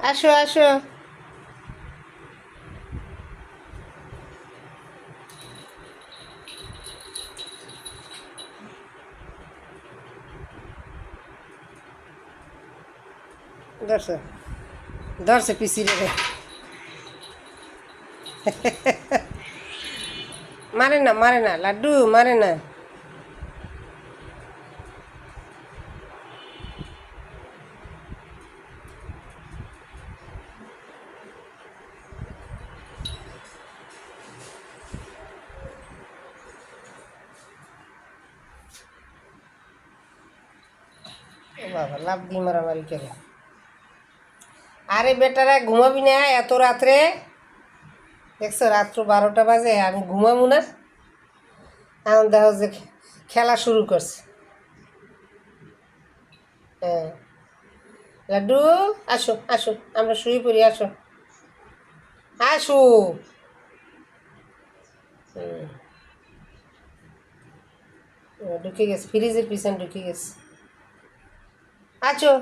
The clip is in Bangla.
আসো আসো। ধরছে ধরছে পিসি রে। মারে না লাড্ডু, মারে না। ও বাবা, লাভ দিয়ে মারামারি করে। আরে বেটারা ঘুমাবি না এত রাত্রে? দেখছো রাত্র 12টা বাজে, আমি ঘুমাবো না? এখন দেখো যে খেলা শুরু করছে। হ্যাঁ, লাড্ডু আসো আসো, আমরা শুয়ে পড়ি, আসো আসো। হুম, ঢুকে গেছে, ফ্রিজের পিছনে ঢুকে গেছে। আছো।